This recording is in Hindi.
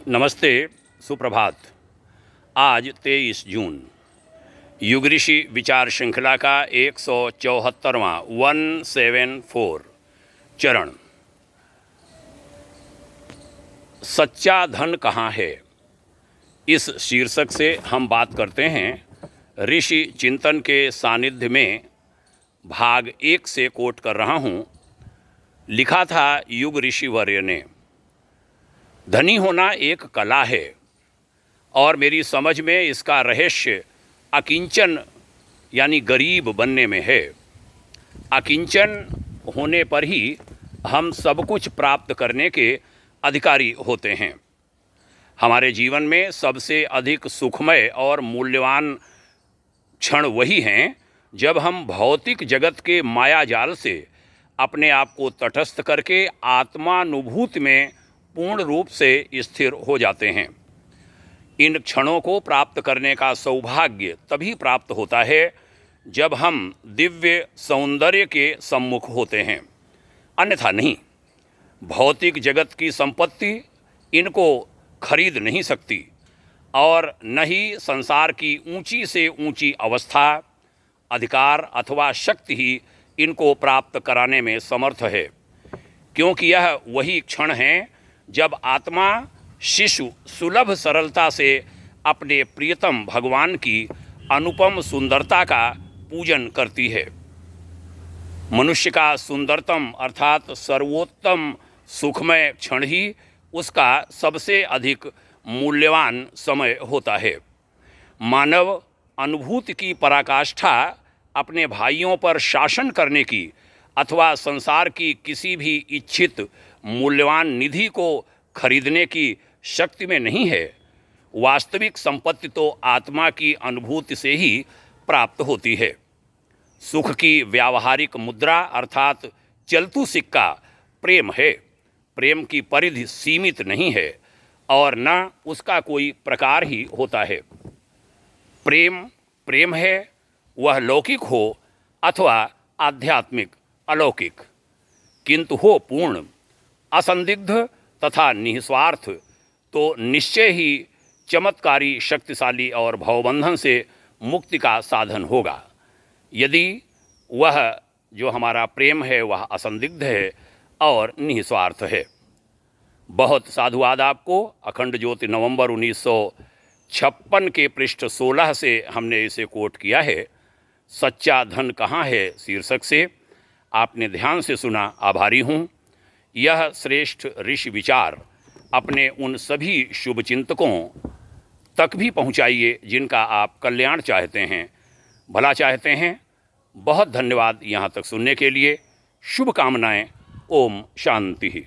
नमस्ते, सुप्रभात। आज 23 जून युग ऋषि विचार श्रृंखला का 174वां 174 चरण। सच्चा धन कहाँ है, इस शीर्षक से हम बात करते हैं ऋषि चिंतन के सानिध्य में। भाग 1 से कोट कर रहा हूँ। लिखा था युग ऋषि वर्य ने, धनी होना एक कला है और मेरी समझ में इसका रहस्य अकिंचन यानी गरीब बनने में है। अकिंचन होने पर ही हम सब कुछ प्राप्त करने के अधिकारी होते हैं। हमारे जीवन में सबसे अधिक सुखमय और मूल्यवान क्षण वही हैं जब हम भौतिक जगत के माया जाल से अपने आप को तटस्थ करके आत्मानुभूति में पूर्ण रूप से स्थिर हो जाते हैं। इन क्षणों को प्राप्त करने का सौभाग्य तभी प्राप्त होता है जब हम दिव्य सौंदर्य के सम्मुख होते हैं, अन्यथा नहीं। भौतिक जगत की संपत्ति इनको खरीद नहीं सकती और न ही संसार की ऊंची से ऊंची अवस्था, अधिकार अथवा शक्ति ही इनको प्राप्त कराने में समर्थ है, क्योंकि यह वही क्षण है जब आत्मा शिशु सुलभ सरलता से अपने प्रियतम भगवान की अनुपम सुंदरता का पूजन करती है। मनुष्य का सुंदरतम अर्थात सर्वोत्तम सुखमय क्षण ही उसका सबसे अधिक मूल्यवान समय होता है। मानव अनुभूति की पराकाष्ठा अपने भाइयों पर शासन करने की अथवा संसार की किसी भी इच्छित मूल्यवान निधि को खरीदने की शक्ति में नहीं है। वास्तविक संपत्ति तो आत्मा की अनुभूति से ही प्राप्त होती है। सुख की व्यावहारिक मुद्रा अर्थात चलतू सिक्का प्रेम है। प्रेम की परिधि सीमित नहीं है और न उसका कोई प्रकार ही होता है। प्रेम प्रेम है, वह लौकिक हो अथवा आध्यात्मिक अलौकिक, किंतु हो पूर्ण, असंदिग्ध तथा निस्वार्थ, तो निश्चय ही चमत्कारी, शक्तिशाली और भवबंधन से मुक्ति का साधन होगा। यदि वह जो हमारा प्रेम है वह असंदिग्ध है और निस्वार्थ है। बहुत साधुवाद आपको। अखंड ज्योति नवंबर 1956 के पृष्ठ 16 से हमने इसे कोट किया है। सच्चा धन कहाँ है शीर्षक से आपने ध्यान से सुना, आभारी हूँ। यह श्रेष्ठ ऋषि विचार अपने उन सभी शुभचिंतकों तक भी पहुँचाइए जिनका आप कल्याण चाहते हैं, भला चाहते हैं। बहुत धन्यवाद यहाँ तक सुनने के लिए। शुभकामनाएं। ओम शांति।